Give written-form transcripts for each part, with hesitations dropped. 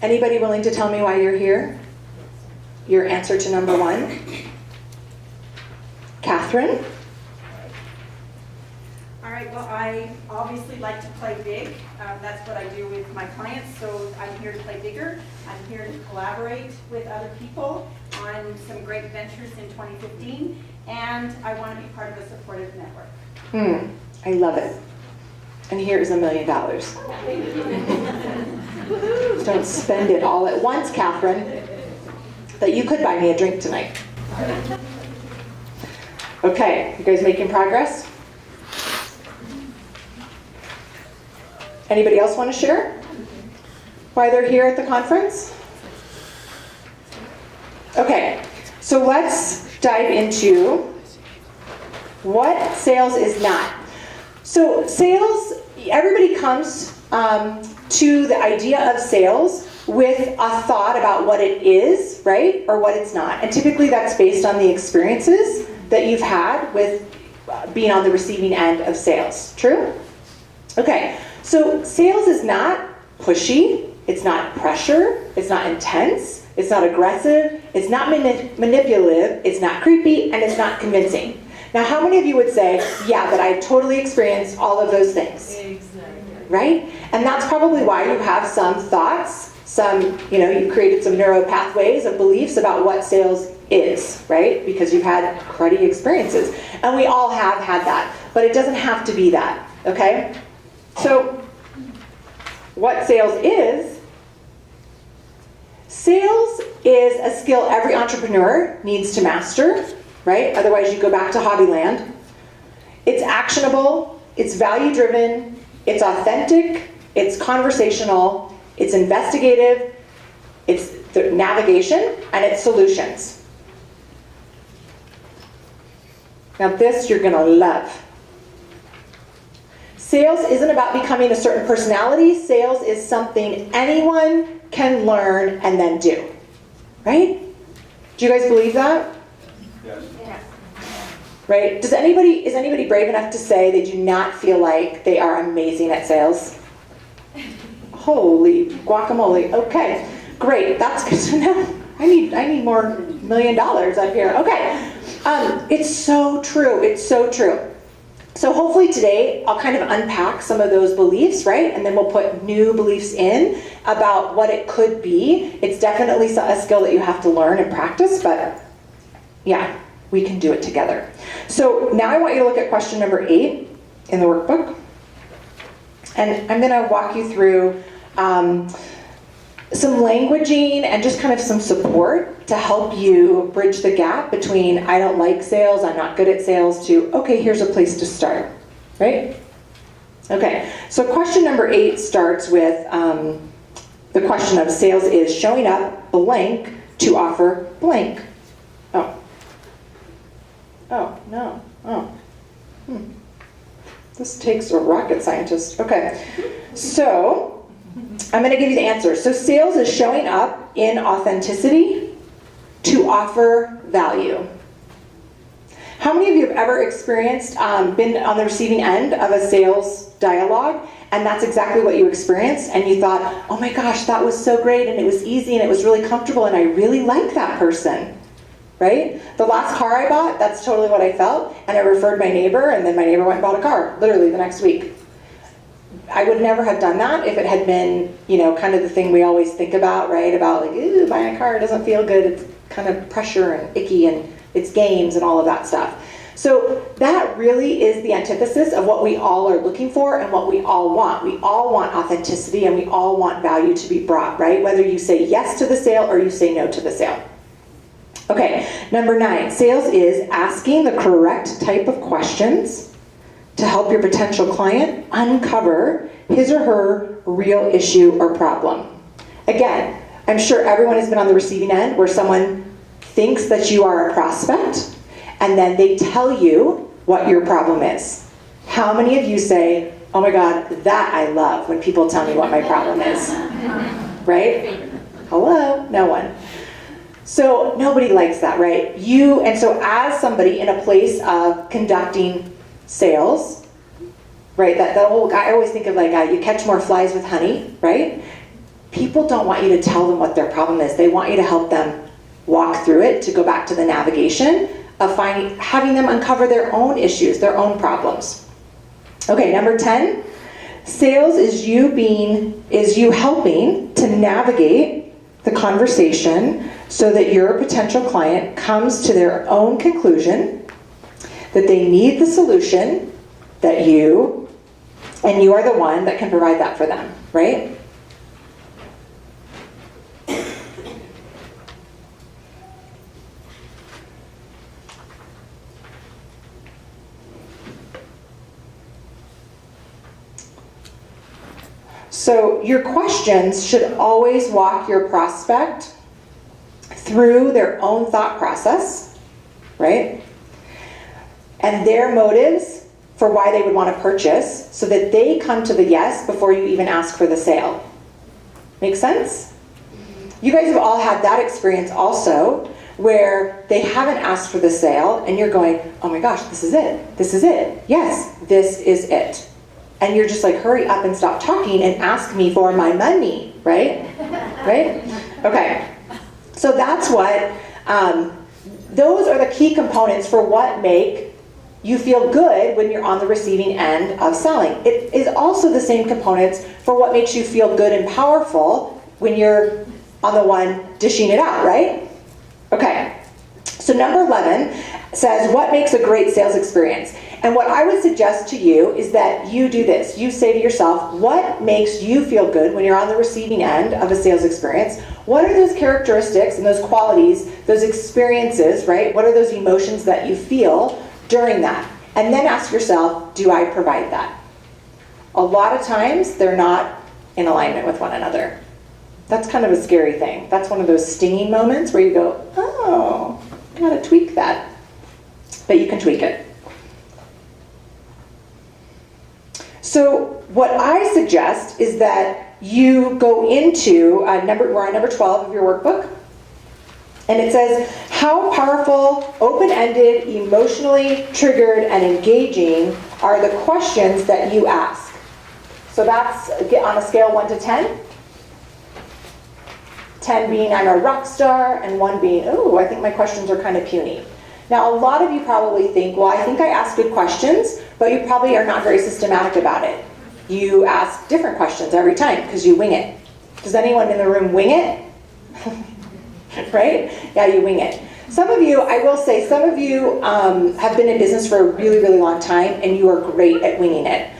Anybody willing to tell me why you're here? Your answer to number 1? Catherine? All right, well, I obviously like to play big. That's what I do with my clients, so I'm here to play bigger. I'm here to collaborate with other people on some great ventures in 2015, and I want to be part of a supportive network. I love it. And here is $1 million. Don't spend it all at once, Catherine. But you could buy me a drink tonight. Okay, you guys making progress? Anybody else want to share why they're here at the conference? Okay, so let's dive into what sales is not. So sales, everybody comes to the idea of sales with a thought about what it is, right, or what it's not. And typically that's based on the experiences that you've had with being on the receiving end of sales. True? Okay, so sales is not pushy, it's not pressure, it's not intense, it's not aggressive, it's not manipulative, it's not creepy, and it's not convincing. Now, how many of you would say, yeah, but I totally experienced all of those things? Exactly. Right? And that's probably why you have some thoughts, you created some neural pathways of beliefs about what sales is, right? Because you've had cruddy experiences. And we all have had that. But it doesn't have to be that, okay? So, what sales is a skill every entrepreneur needs to master, right? Otherwise you go back to Hobbyland. It's actionable, it's value-driven, it's authentic, it's conversational, it's investigative, it's navigation, and it's solutions. Now this you're gonna love. Sales isn't about becoming a certain personality. Sales is something anyone can learn and then do. Right? Do you guys believe that? Yes. Right? Is anybody brave enough to say they do not feel like they are amazing at sales? Holy guacamole. Okay. Great. That's good to know. I need more $1 million up here. Okay. It's so true. It's so true. So hopefully today I'll kind of unpack some of those beliefs, right? And then we'll put new beliefs in about what it could be. It's definitely a skill that you have to learn and practice, but yeah, we can do it together. So now I want you to look at question number 8 in the workbook. And I'm going to walk you through some languaging and just kind of some support to help you bridge the gap between I don't like sales, I'm not good at sales, to okay, here's a place to start, right? Okay, so question number 8 starts with the question of sales is showing up blank to offer blank. Oh, no, This takes a rocket scientist. Okay, so I'm going to give you the answer. So sales is showing up in authenticity to offer value. How many of you have ever experienced, been on the receiving end of a sales dialogue, and that's exactly what you experienced, and you thought, oh my gosh, that was so great, and it was easy, and it was really comfortable, and I really like that person, right? The last car I bought, that's totally what I felt, and I referred my neighbor, and then my neighbor went and bought a car, literally the next week. I would never have done that if it had been, kind of the thing we always think about, right? About like, ooh, buying a car doesn't feel good. It's kind of pressure and icky and it's games and all of that stuff. So that really is the antithesis of what we all are looking for and what we all want. We all want authenticity and we all want value to be brought, right? Whether you say yes to the sale or you say no to the sale. Okay, number 9, sales is asking the correct type of questions to help your potential client uncover his or her real issue or problem. Again, I'm sure everyone has been on the receiving end where someone thinks that you are a prospect and then they tell you what your problem is. How many of you say, oh my God, that I love when people tell me what my problem is? Right? Hello? No one. So nobody likes that, right? And so as somebody in a place of conducting sales, right? That the whole, I always think of like, you catch more flies with honey, right? People don't want you to tell them what their problem is. They want you to help them walk through it, to go back to the navigation of having them uncover their own issues, their own problems. Okay, number 10, sales is you helping to navigate the conversation so that your potential client comes to their own conclusion that they need the solution that you are the one that can provide that for them, right? So your questions should always walk your prospect through their own thought process, right? And their motives for why they would want to purchase so that they come to the yes before you even ask for the sale. Make sense? You guys have all had that experience also where they haven't asked for the sale and you're going, oh my gosh, this is it. This is it. Yes, this is it. And you're just like, hurry up and stop talking and ask me for my money, right? Right? Okay. So that's what, those are the key components for what make you feel good when you're on the receiving end of selling. It is also the same components for what makes you feel good and powerful when you're on the one dishing it out, right? Okay. So number 11 says, what makes a great sales experience? And what I would suggest to you is that you do this. You say to yourself, what makes you feel good when you're on the receiving end of a sales experience? What are those characteristics and those qualities, those experiences, right? What are those emotions that you feel during that? And then ask yourself, do I provide that? A lot of times, they're not in alignment with one another. That's kind of a scary thing. That's one of those stinging moments where you go, oh, gotta tweak that. But you can tweak it. So what I suggest is that you go into, we're on number 12 of your workbook, and it says, how powerful, open-ended, emotionally triggered, and engaging are the questions that you ask? So that's on a scale 1 to 10. 10 being I'm a rock star, and 1 being, oh, I think my questions are kind of puny. Now, a lot of you probably think, well, I think I ask good questions, but you probably are not very systematic about it. You ask different questions every time because you wing it. Does anyone in the room wing it? Right? Yeah, you wing it. Some of you, I will say, some of you have been in business for a really, really long time, and you are great at winging it.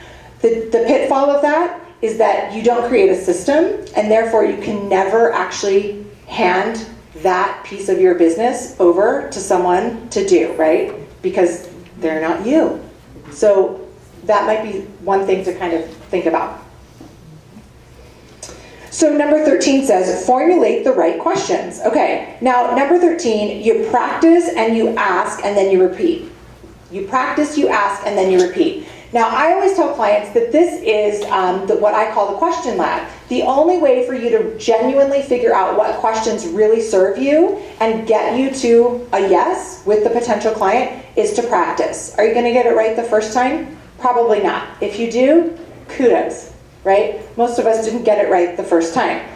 The pitfall of that is that you don't create a system, and therefore you can never actually hand that piece of your business over to someone to do, right? Because they're not you. So that might be one thing to kind of think about. So number 13 says, formulate the right questions. Okay, now number 13, you practice and you ask and then you repeat. You practice, you ask, and then you repeat. Now, I always tell clients that this is what I call the question lab. The only way for you to genuinely figure out what questions really serve you and get you to a yes with the potential client is to practice. Are you going to get it right the first time? Probably not. If you do, kudos, right? Most of us didn't get it right the first time,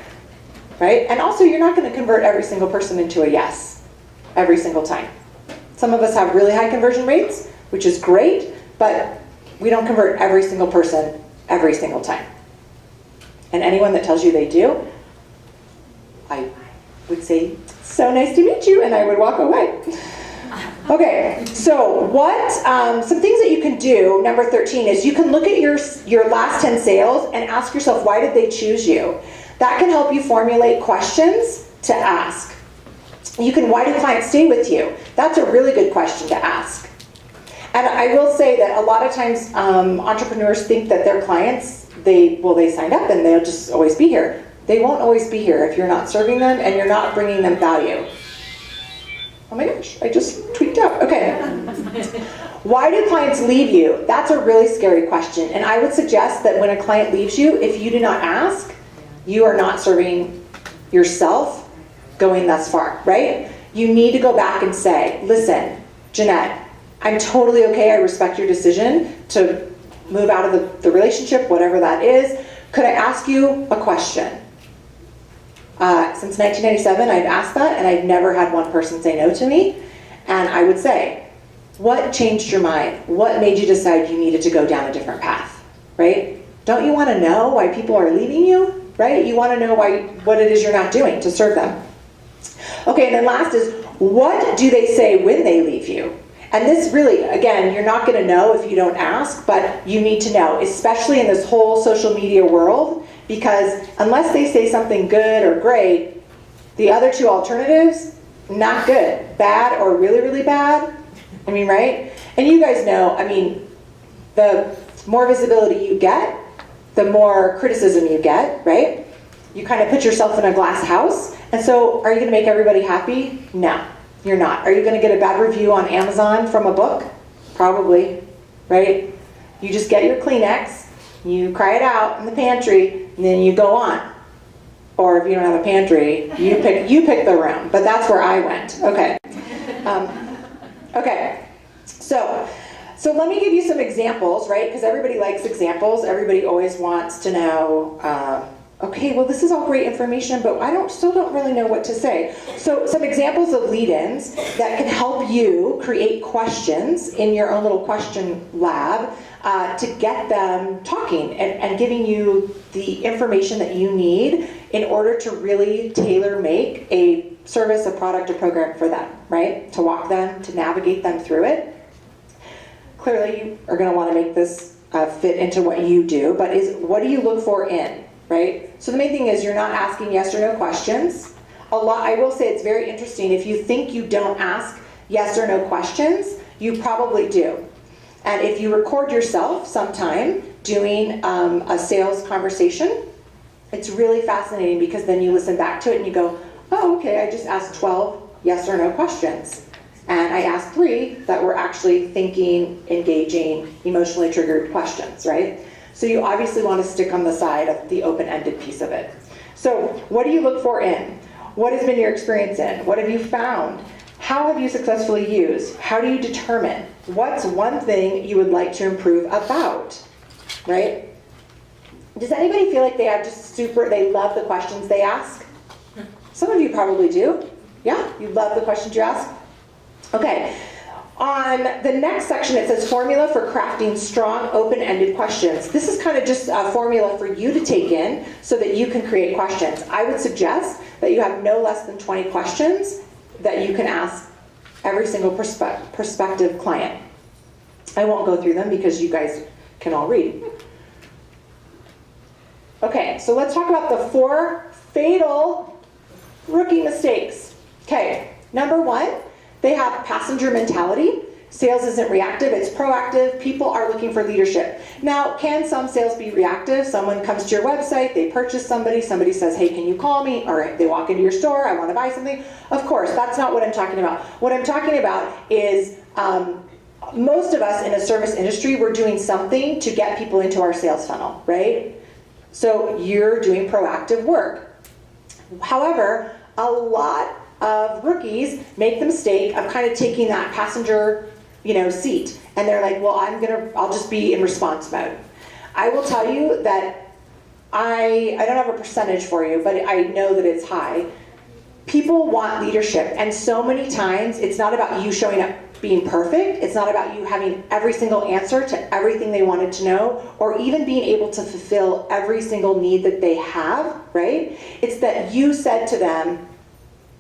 right? And also, you're not going to convert every single person into a yes every single time. Some of us have really high conversion rates, which is great, but we don't convert every single person every single time. And anyone that tells you they do, I would say, so nice to meet you, and I would walk away. Okay, so some things that you can do, number 13, is you can look at your last 10 sales and ask yourself, why did they choose you? That can help you formulate questions to ask. You can, why do clients stay with you? That's a really good question to ask. And I will say that a lot of times entrepreneurs think that their clients, they signed up and they'll just always be here. They won't always be here if you're not serving them and you're not bringing them value. Oh my gosh, I just tweaked out. Okay. Why do clients leave you? That's a really scary question. And I would suggest that when a client leaves you, if you do not ask, you are not serving yourself going thus far, right? You need to go back and say, listen, Jeanette, I'm totally okay, I respect your decision to move out of the relationship, whatever that is, could I ask you a question? Since 1997, I've asked that, and I've never had one person say no to me. And I would say, what changed your mind? What made you decide you needed to go down a different path, right? Don't you want to know why people are leaving you, right? You want to know what it is you're not doing to serve them. Okay, and then last is, what do they say when they leave you? And this really, again, you're not going to know if you don't ask, but you need to know, especially in this whole social media world, because unless they say something good or great, the other two alternatives, not good. Bad or really, really bad. I mean, right? And you guys know, I mean, the more visibility you get, the more criticism you get, right? You kind of put yourself in a glass house. And so are you going to make everybody happy? No, you're not. Are you going to get a bad review on Amazon from a book? Probably, right? You just get your Kleenex, you cry it out in the pantry, and then you go on. Or if you don't have a pantry, you pick the room. But that's where I went. Okay. Okay. So let me give you some examples, right? Because everybody likes examples. Everybody always wants to know, okay, well, this is all great information, but I still don't really know what to say. So some examples of lead-ins that can help you create questions in your own little question lab to get them talking and giving you the information that you need in order to really tailor-make a service, a product, a program for them, right? To walk them, to navigate them through it. Clearly, you are going to want to make this fit into what you do, but what do you look for in, right? So the main thing is you're not asking yes or no questions. I will say it's very interesting. If you think you don't ask yes or no questions, you probably do. And if you record yourself sometime doing a sales conversation, it's really fascinating because then you listen back to it and you go, oh, okay, I just asked 12 yes or no questions. And I asked 3 that were actually thinking, engaging, emotionally triggered questions, right? So you obviously want to stick on the side of the open-ended piece of it. So what do you look for in? What has been your experience in? What have you found? How have you successfully used? How do you determine? What's one thing you would like to improve about, right? Does anybody feel like they love the questions they ask? Some of you probably do. Yeah, you love the questions you ask? Okay, on the next section it says formula for crafting strong open-ended questions. This is kind of just a formula for you to take in so that you can create questions. I would suggest that you have no less than 20 questions that you can ask every single prospective client. I won't go through them because you guys can all read. Okay, so let's talk about the 4 fatal rookie mistakes. Okay, number 1, they have passenger mentality. Sales isn't reactive, it's proactive. People are looking for leadership. Now, can some sales be reactive? Someone comes to your website, they purchase somebody says, hey, can you call me? Or they walk into your store, I want to buy something. Of course, that's not what I'm talking about. What I'm talking about is most of us in a service industry, we're doing something to get people into our sales funnel, right? So you're doing proactive work. However, a lot of rookies make the mistake of kind of taking that passenger, seat, and they're like, well, I'll just be in response mode. I will tell you that I don't have a percentage for you, but I know that it's high. People want leadership, and so many times it's not about you showing up being perfect. It's not about you having every single answer to everything they wanted to know, or even being able to fulfill every single need that they have, right? It's that you said to them,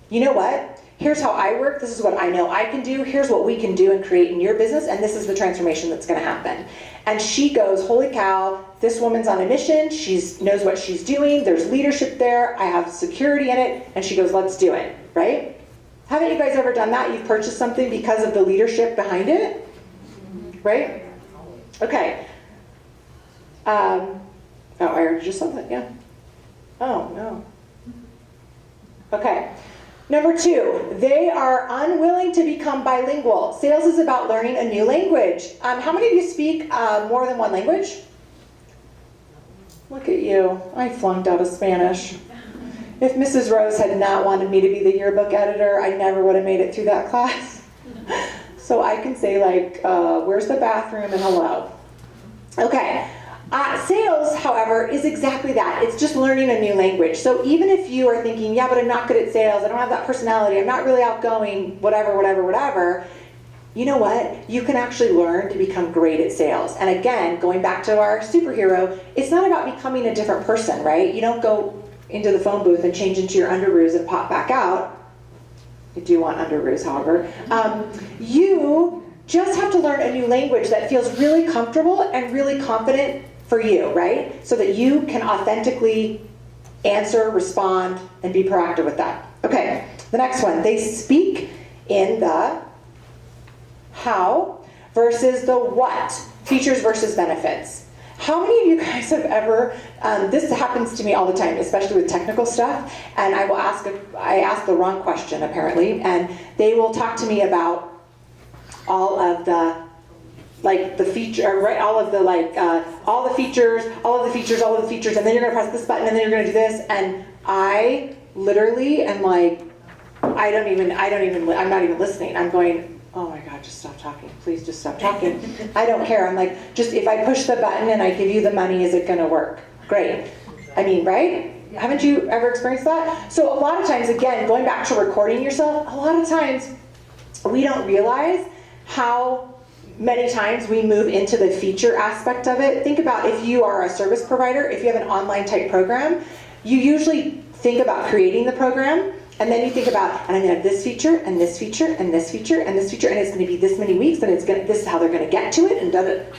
you know what? Here's how I work. This is what I know I can do. Here's what we can do and create in your business, and this is the transformation that's going to happen. And she goes, holy cow, this woman's on a mission. She knows what she's doing. There's leadership there. I have security in it. And she goes, let's do it, right? Haven't you guys ever done that? You've purchased something because of the leadership behind it, right? Okay. I already just said that, yeah. Oh, no. Okay. Number 2, they are unwilling to become bilingual. Sales is about learning a new language. How many of you speak more than one language? Look at you. I flunked out of Spanish. If Mrs. Rose had not wanted me to be the yearbook editor, I never would have made it through that class. So I can say where's the bathroom and hello. Okay. Sales, however, is exactly that. It's just learning a new language. So even if you are thinking, yeah, but I'm not good at sales, I don't have that personality, I'm not really outgoing, whatever, you know what? You can actually learn to become great at sales. And again, going back to our superhero, it's not about becoming a different person, right? You don't go into the phone booth and change into your underoos and pop back out. You do want underoos, however. You just have to learn a new language that feels really comfortable and really confident for you, right? So that you can authentically answer, respond, and be proactive with that. Okay, the next one. They speak in the how versus the what. Features versus benefits. How many of you guys have ever, this happens to me all the time, especially with technical stuff, and I ask the wrong question apparently, and they will talk to me about all of the the feature, right? All of the features, and then you're gonna press this button, and then you're gonna do this, and I literally am like, I'm not even listening. I'm going, oh my God, just stop talking. Please just stop talking. I don't care. I'm like, just if I push the button and I give you the money, is it gonna work? Great. I mean, right? Haven't you ever experienced that? So a lot of times, again, going back to recording yourself, a lot of times we don't realize how many times we move into the feature aspect of it. Think about if you are a service provider, if you have an online type program, you usually think about creating the program, and then you think about, and I'm gonna have this feature, and this feature, and this feature, and this feature, and it's gonna be this many weeks, and this is how they're gonna get to it, and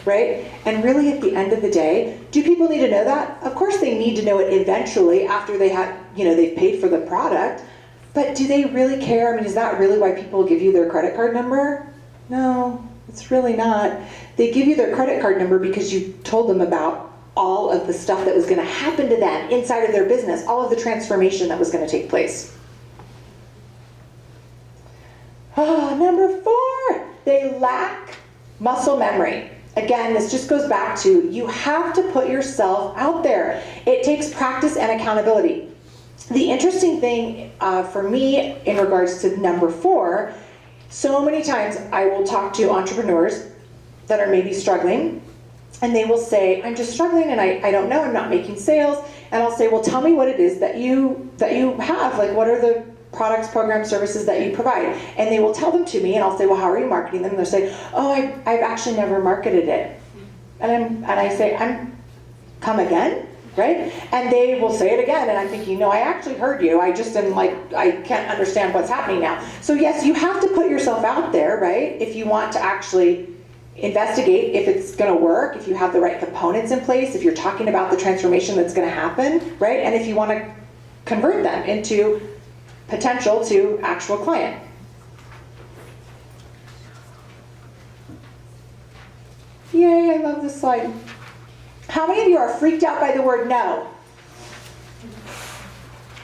right? And really at the end of the day, do people need to know that? Of course they need to know it eventually after they have, they've paid for the product, but do they really care? I mean, is that really why people give you their credit card number? No, it's really not. They give you their credit card number because you told them about all of the stuff that was going to happen to them inside of their business, all of the transformation that was going to take place. Number 4, they lack muscle memory. Again, this just goes back to, you have to put yourself out there. It takes practice and accountability. The interesting thing for me in regards to number 4, so many times I will talk to entrepreneurs that are maybe struggling, and they will say, I'm just struggling and I don't know, I'm not making sales. And I'll say, well, tell me what it is that you have. Like, what are the products, programs, services that you provide? And they will tell them to me, and I'll say, well, how are you marketing them? And they'll say, oh, I've actually never marketed it. And I say, come again? Right? And they will say it again, and I'm thinking, no, I actually heard you. I just am like, I can't understand what's happening now. So yes, you have to put yourself out there, right? If you want to actually investigate if it's going to work, if you have the right components in place, if you're talking about the transformation that's going to happen, right? And if you want to convert them into potential to actual client. Yay, I love this slide. How many of you are freaked out by the word no?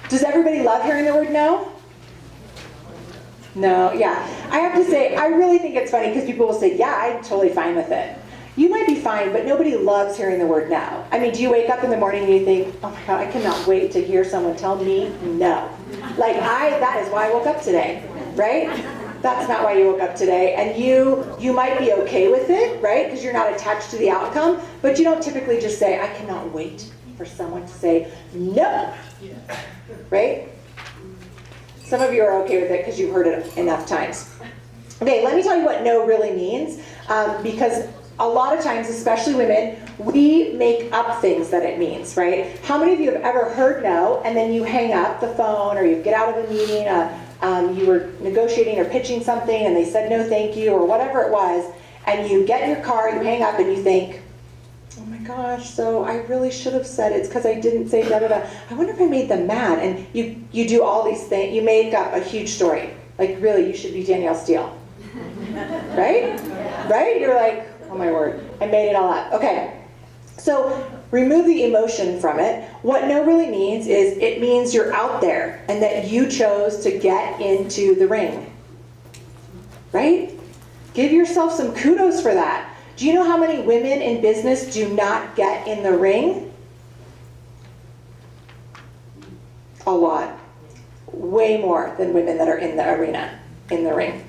Does everybody love hearing the word no? No, yeah. I have to say, I really think it's funny because people will say, yeah, I'm totally fine with it. You might be fine, but nobody loves hearing the word no. I mean, do you wake up in the morning and you think, oh my God, I cannot wait to hear someone tell me no. Like, that is why I woke up today, right? That's not why you woke up today. And you might be okay with it, right? Because you're not attached to the outcome, but you don't typically just say, I cannot wait for someone to say no, right? Some of you are okay with it because you've heard it enough times. Okay, let me tell you what no really means, because a lot of times, especially women, we make up things that it means, right? How many of you have ever heard no, and then you hang up the phone, or you get out of a meeting, you were negotiating or pitching something, and they said no thank you, or whatever it was, and you get in your car, you hang up, and you think, oh my gosh, so I really should have said it's because I didn't say da-da-da. I wonder if I made them mad. And you do all these things. You make up a huge story. Like, really, you should be Danielle Steele. Right? Right? You're like, oh my word, I made it all up. Okay, so remove the emotion from it. What no really means is it means you're out there and that you chose to get into the ring. Right? Give yourself some kudos for that. Do you know how many women in business do not get in the ring? A lot. Way more than women that are in the arena, in the ring.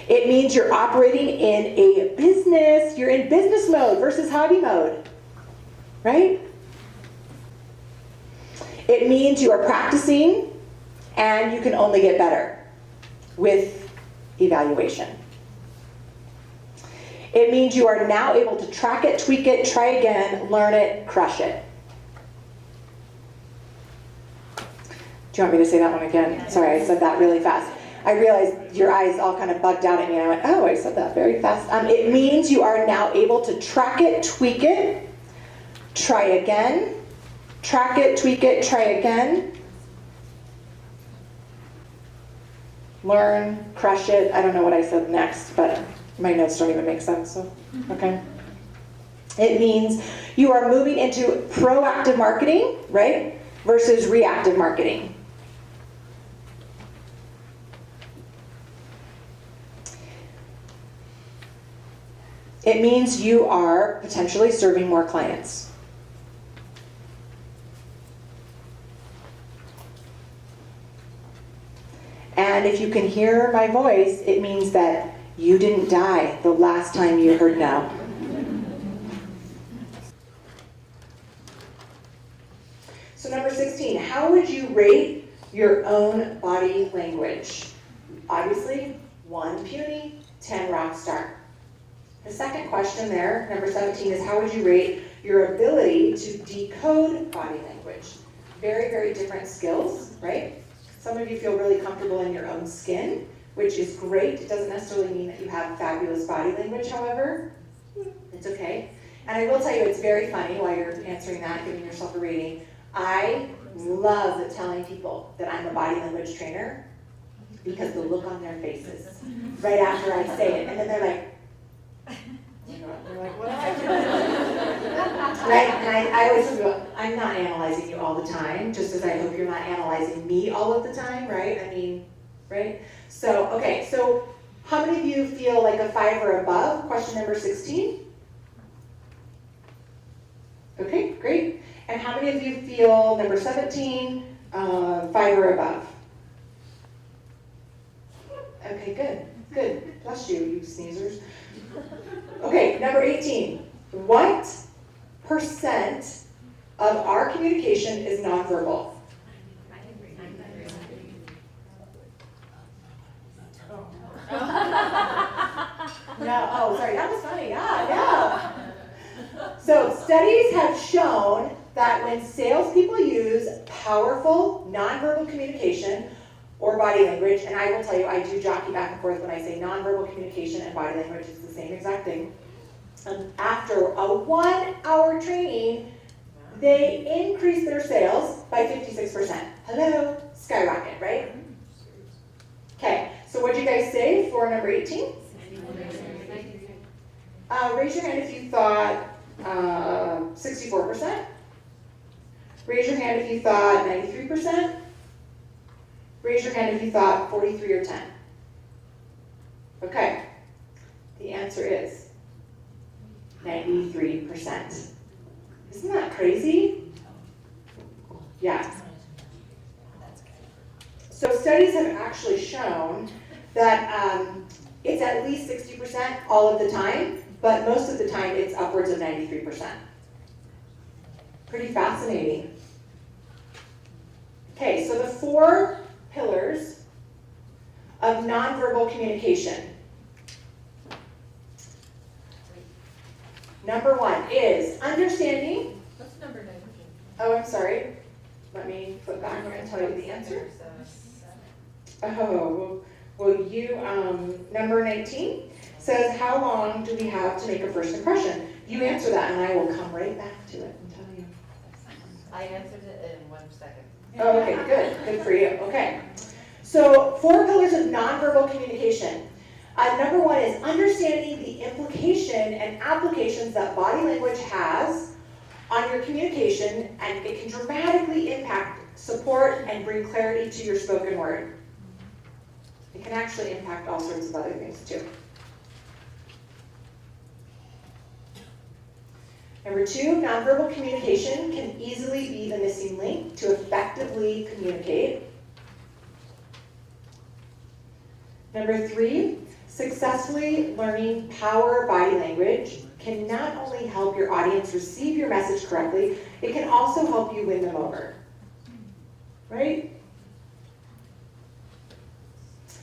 It means you're operating in a business. You're in business mode versus hobby mode, right? It means you are practicing and you can only get better with evaluation. It means you are now able to track it, tweak it, try again, learn it, crush it. Do you want me to say that one again? Sorry, I said that really fast. I realized your eyes all kind of bugged out at me, and I went, oh, I said that very fast. It means you are now able to track it, tweak it, try again, track it, tweak it, try again, learn, crush it. I don't know what I said next, but my notes don't even make sense, so, okay. It means you are moving into proactive marketing, right, versus reactive marketing. It means you are potentially serving more clients. And if you can hear my voice, it means that you didn't die the last time you heard no. So number 16, how would you rate your own body language? Obviously, 1 puny, 10 rock star. The second question there, number 17, is how would you rate your ability to decode body language? Very, very different skills, right? Some of you feel really comfortable in your own skin, which is great. It doesn't necessarily mean that you have fabulous body language, however. It's okay. And I will tell you, it's very funny while you're answering that, giving yourself a rating. I love telling people that I'm a body language trainer because the look on their faces right after I say it, and then they're like, what am I doing? Right? And I always tell people, I'm not analyzing you all the time, just as I hope you're not analyzing me all of the time, right? I mean, right? So, okay, so how many of you feel like a 5 or above? Question number 16. Okay, great. And how many of you feel, number 17, 5 or above? Okay, good, good. Bless you, you sneezers. Okay, number 18. What percent of our communication is nonverbal? No, oh, sorry, that was funny. Yeah. So studies have shown that when salespeople use powerful nonverbal communication or body language, and I will tell you, I do jockey back and forth when I say nonverbal communication and body language, it's the same exact thing. After a 1-hour training, they increase their sales by 56%. Hello, skyrocket, right? Okay, so what did you guys say for number 18? Raise your hand if you thought 64%. Raise your hand if you thought 93%. Raise your hand if you thought 43 or 10. Okay, the answer is 93%. Isn't that crazy? Yeah. So studies have actually shown that it's at least 60% all of the time, but most of the time it's upwards of 93%. Pretty fascinating. Okay, so the 4 pillars of nonverbal communication. Number 1 is understanding. What's number 19? Oh, I'm sorry. Let me flip back and tell you the answer. Oh, well you, number 19 says, how long do we have to make a first impression? You answer that and I will come right back to it and tell you. I answered it in 1 second. Oh, okay, good. Good for you. Okay. So 4 pillars of nonverbal communication. Number 1 is understanding the implication and applications that body language has on your communication, and it can dramatically impact support and bring clarity to your spoken word. It can actually impact all sorts of other things too. Number 2, nonverbal communication can easily be the missing link to effectively communicate. Number 3, Successfully learning power body language can not only help your audience receive your message correctly, it can also help you win them over. Right?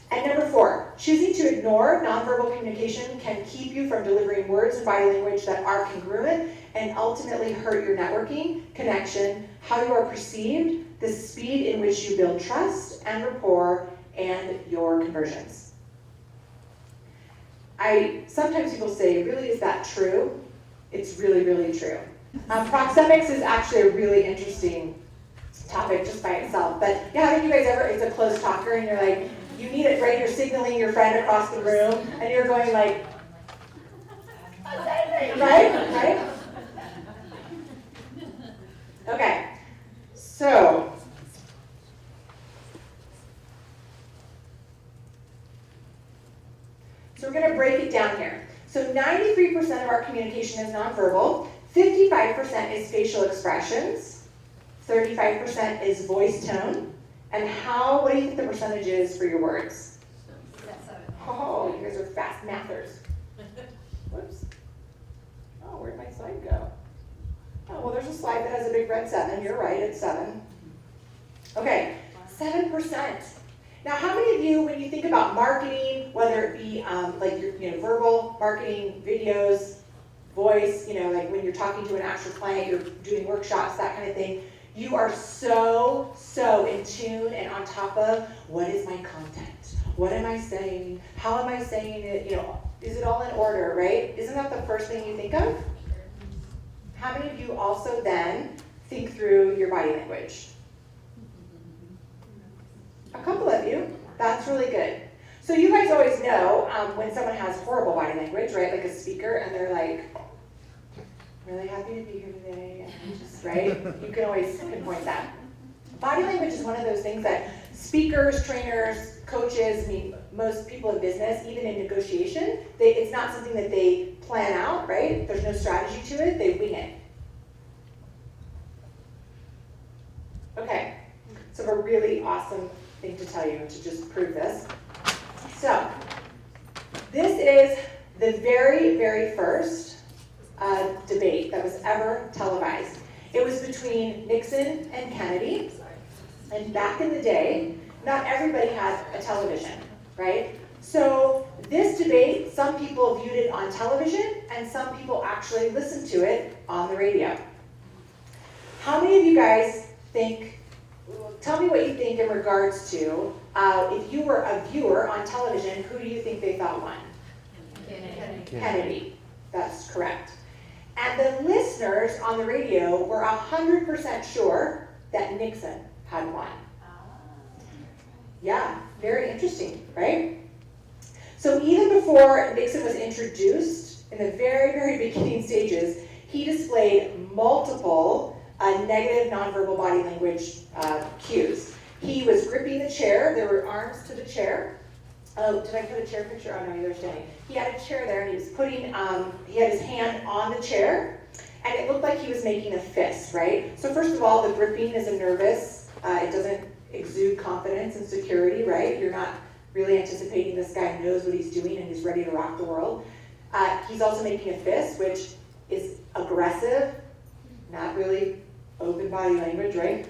And number 4, choosing to ignore nonverbal communication can keep you from delivering words and body language that are congruent and ultimately hurt your networking, connection, how you are perceived, the speed in which you build trust and rapport, and your conversions. Sometimes people say, really, is that true? It's really, really true. Proxemics is actually a really interesting topic just by itself. But yeah, haven't you guys ever, it's a close talker and you're like, you need it, right? You're signaling your friend across the room and you're going like, right? Okay, so we're going to break it down here. So 93% of our communication is nonverbal, 55% is facial expressions, 35% is voice tone, and what do you think the percentage is for your words? Oh, you guys are fast mathers. Whoops. Oh, where'd my slide go? Oh, well, there's a slide that has a big red 7. You're right, it's 7. Okay, 7%. Now, how many of you, when you think about marketing, whether it be like your verbal marketing, videos, voice, like when you're talking to an actual client, you're doing workshops, that kind of thing, you are so in tune and on top of what is my content? What am I saying? How am I saying it? Is it all in order, right? Isn't that the first thing you think of? How many of you also then think through your body language? A couple of you. That's really good. So you guys always know when someone has horrible body language, right? Like a speaker, and they're like, really happy to be here today, and just, right? You can always pinpoint that. Body language is one of those things that speakers, trainers, coaches, most people in business, even in negotiation, it's not something that they plan out, right? There's no strategy to it, they wing it. Okay, so a really awesome thing to tell you to just prove this. So, this is the very first debate that was ever televised. It was between Nixon and Kennedy, and back in the day, not everybody had a television, right? So this debate, some people viewed it on television, and some people actually listened to it on the radio. How many of you guys tell me what you think in regards to, if you were a viewer on television, who do you think they thought won? Kennedy. That's correct. And the listeners on the radio were 100% sure that Nixon had won. Yeah, very interesting, right? So even before Nixon was introduced, in the very beginning stages, he displayed multiple negative nonverbal body language cues. He was gripping the chair. There were arms to the chair. Oh, did I put a chair picture? Oh no, you're standing. He had a chair there, and he was he had his hand on the chair, and it looked like he was making a fist, right? So first of all, the gripping is a nervous. It doesn't exude confidence and security, right? You're not really anticipating this guy knows what he's doing and he's ready to rock the world. He's also making a fist, which is aggressive, not really open body language, right?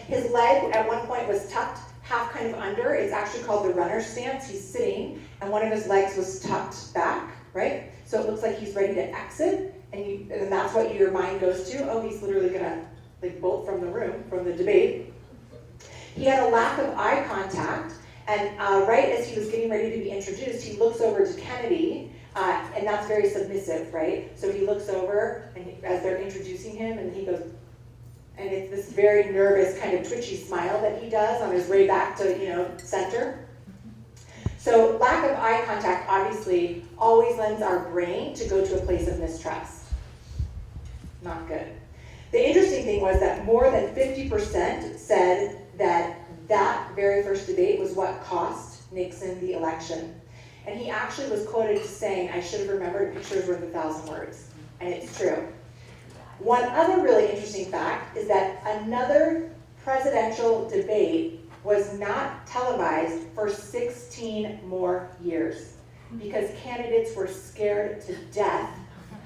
His leg at one point was tucked half kind of under. It's actually called the runner stance. He's sitting, and one of his legs was tucked back, right? So it looks like he's ready to exit, and that's what your mind goes to. Oh, he's literally gonna bolt from the room, from the debate. He had a lack of eye contact, and right as he was getting ready to be introduced, he looks over to Kennedy, and that's very submissive, right? So he looks over, and as they're introducing him, and he goes, and it's this very nervous kind of twitchy smile that he does on his way back to, center. So lack of eye contact obviously always lends our brain to go to a place of mistrust. Not good. The interesting thing was that more than 50% said that very first debate was what cost Nixon the election. And he actually was quoted as saying, "I should have remembered, a picture is worth 1,000 words." And it's true. One other really interesting fact is that another presidential debate was not televised for 16 more years. because candidates were scared to death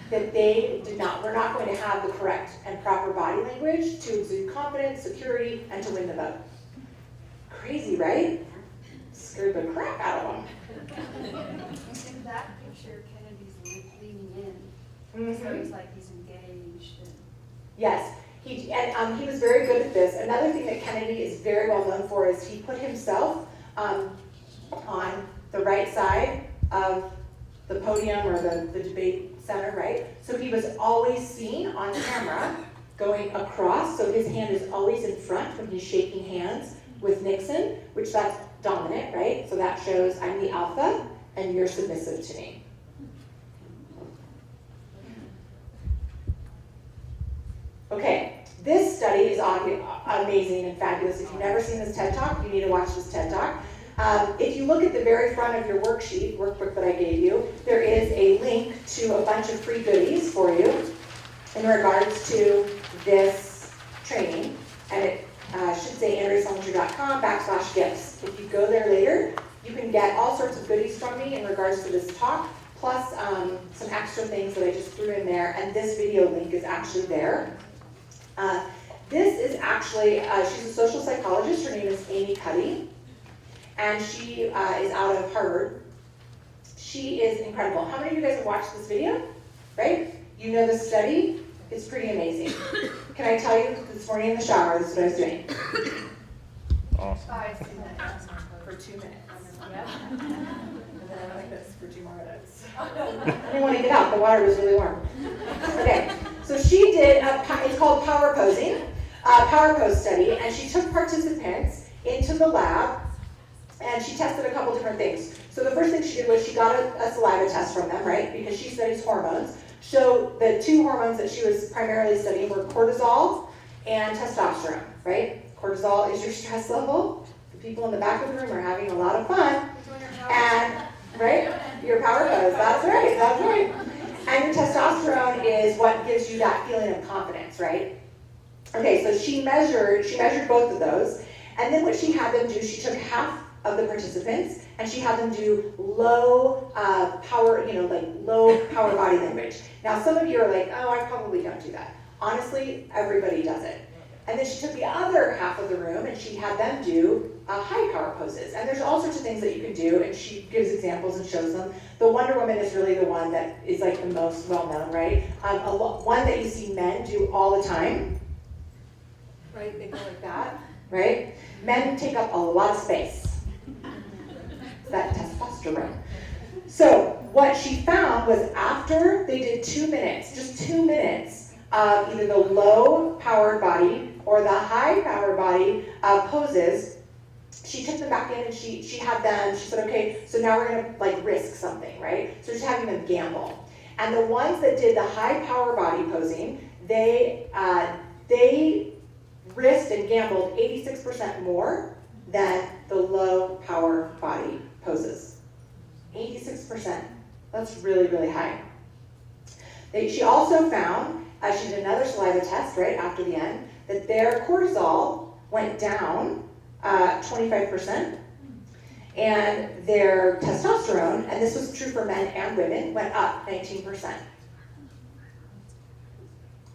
that they were not going to have the correct and proper body language to exude confidence, security, and to win the vote. Crazy, right? Scared the crap out of them. In that picture, Kennedy's leaning in, Mm-hmm. so he's like he's engaged. And Yes, he was very good at this. Another thing that Kennedy is very well known for is he put himself on the right side of the podium or the debate center, right? So he was always seen on camera going across, so his hand is always in front when he's shaking hands with Nixon, which that's dominant, right? So that shows I'm the alpha and you're submissive to me. Okay, this study is amazing and fabulous. If you've never seen this TED Talk, you need to watch this TED Talk. If you look at the very front of your workbook that I gave you, there is a link to a bunch of free goodies for you in regards to this training. And it should say andreasolinger.com/gifts. If you go there later, you can get all sorts of goodies from me in regards to this talk, plus some extra things that I just threw in there. And this video link is actually there. This is actually, she's a social psychologist. Her name is Amy Cuddy. And she is out of Harvard. She is incredible. How many of you guys have watched this video? Right? You know the study? It's pretty amazing. Can I tell you, this morning in the shower, this is what I was doing. Awesome. 5 minutes. For 2 minutes. Yep. And then I went like this for 2 more minutes. I didn't want to get out, the water was really warm. Okay, so she did, it's called power posing, power pose study, and she took participants into the lab and she tested a couple different things. So the first thing she did was she got a saliva test from them, right? Because she studies hormones. So the 2 hormones that she was primarily studying were cortisol and testosterone, right? Cortisol is your stress level. The people in the back of the room are having a lot of fun. And, right? Your power pose, that's right. And your testosterone is what gives you that feeling of confidence, right? Okay, so she measured both of those. And then what she had them do, she took half of the participants and she had them do low power, low power body language. Now some of you are like, oh, I probably don't do that. Honestly, everybody does it. And then she took the other half of the room and she had them do high power poses. And there's all sorts of things that you can do, and she gives examples and shows them. The Wonder Woman is really the one that is like the most well known, right? One that you see men do all the time, right? They go like that, right? Men take up a lot of space. It's that testosterone. So what she found was after they did 2 minutes, just 2 minutes, of either the low powered body or the high powered body poses, she took them back in and she had them, she said, okay, so now we're gonna like risk something, right? So she's having them gamble. And the ones that did the high power body posing, they risked and gambled 86% more than the low power body poses. 86%, that's really, really high. She also found, she did another saliva test right after the end, that their cortisol went down 25%, and their testosterone, and this was true for men and women, went up 19%.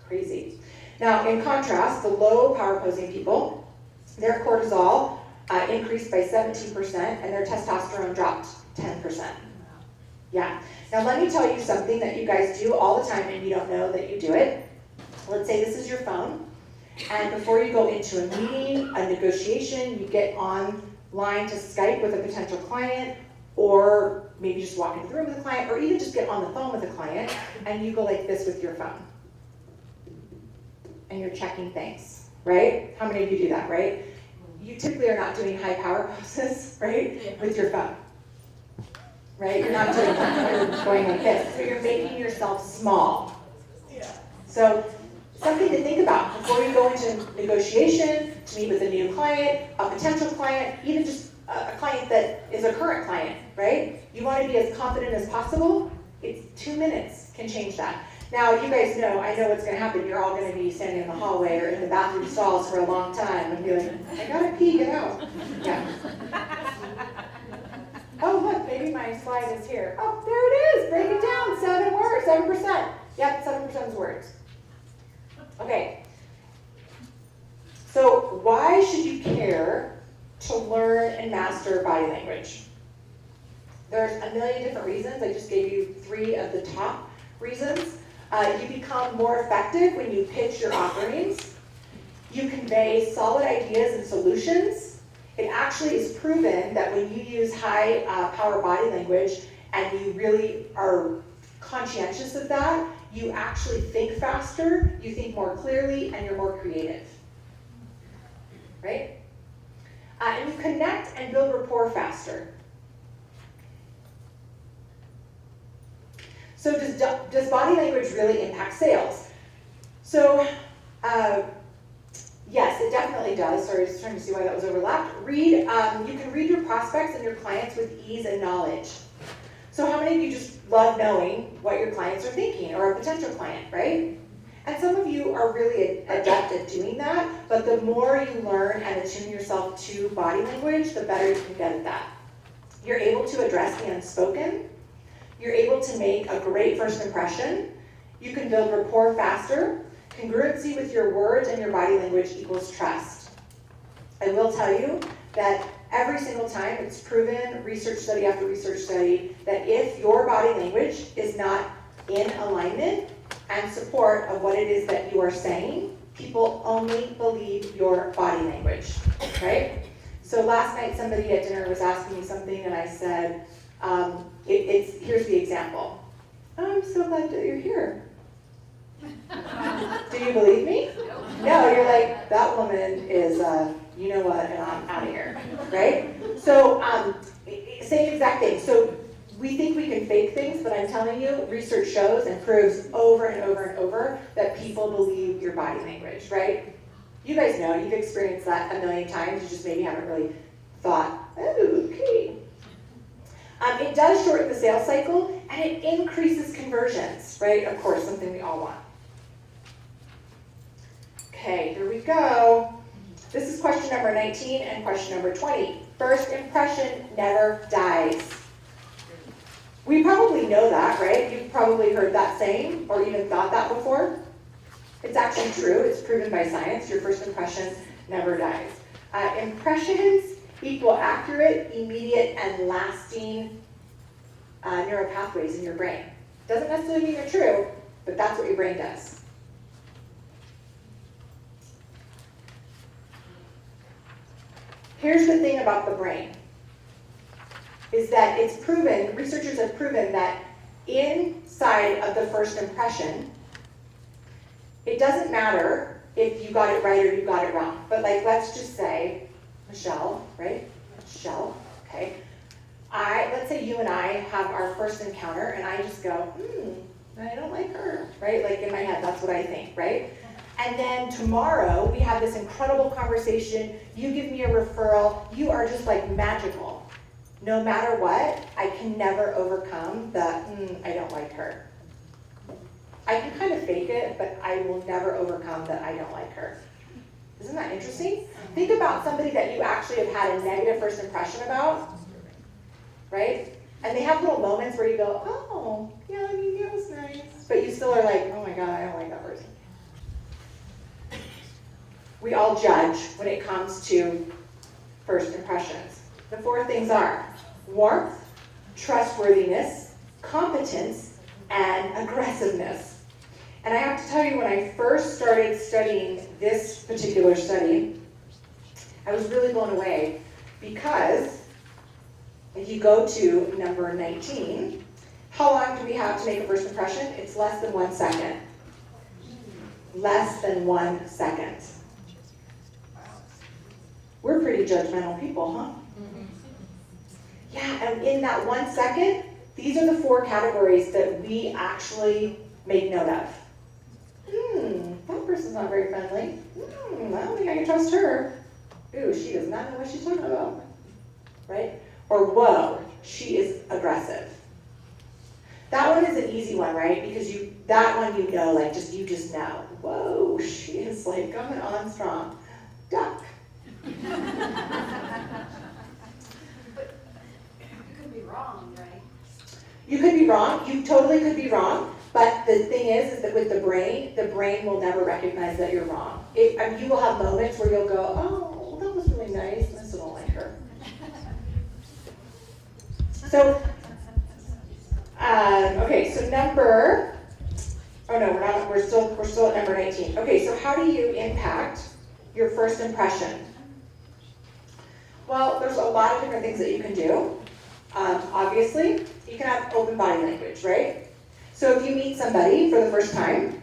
Crazy. Now, in contrast, the low power posing people, their cortisol increased by 17%, and their testosterone dropped 10%. Yeah. Now, let me tell you something that you guys do all the time and you don't know that you do it. Let's say this is your phone, and before you go into a meeting, a negotiation, you get online to Skype with a potential client, or maybe just walk into the room with a client, or even just get on the phone with a client, and you go like this with your phone. And you're checking things, right? How many of you do that, right? You typically are not doing high power poses, right, with your phone. Right? You're not doing that. You're going like this. So you're making yourself small. So something to think about before you go into negotiation, to meet with a new client, a potential client, even just a client that is a current client, right? You want to be as confident as possible. It's 2 minutes can change that. Now, you guys know, I know what's going to happen. You're all going to be standing in the hallway or in the bathroom stalls for a long time and be like, I gotta pee, get out. Yeah. Oh, look, they maybe my slide is here. Oh, there it is. Break it down. 7 words, 7%. Yep, 7% is words. Okay. So why should you care to learn and master body language? There's a million different reasons. I just gave you 3 of the top reasons. You become more effective when you pitch your offerings. You convey solid ideas and solutions. It actually is proven that when you use high power body language and you really are conscientious of that, you actually think faster, you think more clearly, and you're more creative. Right? And you connect and build rapport faster. So does body language really impact sales? So yes, it definitely does. Sorry, just trying to see why that was overlapped. You can read your prospects and your clients with ease and knowledge. So how many of you just love knowing what your clients are thinking, or a potential client, right? And some of you are really adept at doing that, but the more you learn and attune yourself to body language, the better you can get at that. You're able to address the unspoken. You're able to make a great first impression. You can build rapport faster. Congruency with your words and your body language equals trust. I will tell you that every single time, it's proven, research study after research study, that if your body language is not in alignment and support of what it is that you are saying, people only believe your body language, right? So last night somebody at dinner was asking me something and I said, here's the example. I'm so glad that you're here. Do you believe me? No, you're like, that woman is, you know what, and I'm out of here, right? So, same exact thing. So we think we can fake things, but I'm telling you, research shows and proves over and over and over that people believe your body language, right? You guys know, you've experienced that a million times, you just maybe haven't really thought, oh, okay. It does shorten the sales cycle, and it increases conversions, right? Of course, something we all want. Okay, here we go. This is question number 19 and question number 20. First impression never dies. We probably know that, right? You've probably heard that saying or even thought that before. It's actually true. It's proven by science. Your first impression never dies. Impressions equal accurate, immediate, and lasting neural pathways in your brain. Doesn't necessarily mean they're true, but that's what your brain does. Here's the thing about the brain, is that it's proven, researchers have proven that inside of the first impression, it doesn't matter if you got it right or you got it wrong. But like, let's just say, Michelle, right? Michelle, okay. Let's say you and I have our first encounter and I just go, I don't like her, right? Like in my head, that's what I think, right? And then tomorrow we have this incredible conversation, you give me a referral, you are just like magical. No matter what, I can never overcome the, I don't like her. I can kind of fake it, but I will never overcome that I don't like her. Isn't that interesting? Think about somebody that you actually have had a negative first impression about, right? And they have little moments where you go, oh, yeah, I mean, that was nice. But you still are like, oh my God, I don't like that person. We all judge when it comes to first impressions. The 4 things are warmth, trustworthiness, competence, and aggressiveness. And I have to tell you, when I first started studying this particular study, I was really blown away because if you go to number 19, how long do we have to make a first impression? It's less than 1 second. Less than 1 second. We're pretty judgmental people, huh? Yeah, and in that 1 second, these are the 4 categories that we actually make note of. That person's not very friendly. I don't think I can trust her. Ooh, she does not know what she's talking about. Right? Or whoa, she is aggressive. That one is an easy one, right? Because that one you know, like you just know. Whoa, she is like coming on strong. Duck. But you could be wrong, You could be wrong. You totally could be wrong. But the thing is that with the brain will never recognize that you're wrong. I mean, you will have moments where you'll go, oh, that was really nice. I still don't like her. So, okay, so we're still at number 19. Okay, so how do you impact your first impression? Well, there's a lot of different things that you can do. Obviously, you can have open body language, right? So if you meet somebody for the first time,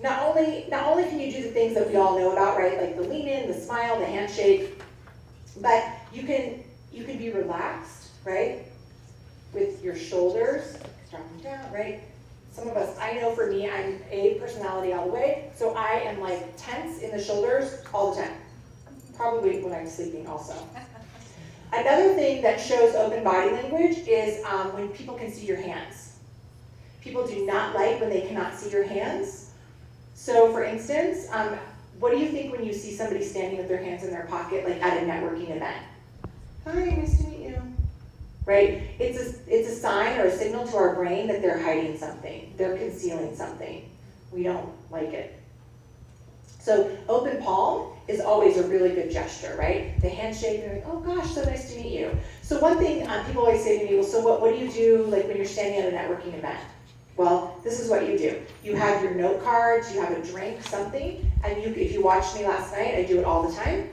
not only can you do the things that we all know about, right? Like the lean in, the smile, the handshake, but you can be relaxed, right? With your shoulders, drop them down, right? Some of us, I know for me, I'm A, personality all the way, so I am like tense in the shoulders all the time. Probably when I'm sleeping also. Another thing that shows open body language is when people can see your hands. People do not like when they cannot see your hands. So for instance, what do you think when you see somebody standing with their hands in their pocket, like at a networking event? Hi, nice to meet you. Right? It's a sign or a signal to our brain that they're hiding something. They're concealing something. We don't like it. So open palm is always a really good gesture, right? The handshake, they're like, oh gosh, so nice to meet you. So one thing people always say to me, well, so what do you do like when you're standing at a networking event? Well, this is what you do. You have your note cards, you have a drink, something, and if you watched me last night, I do it all the time.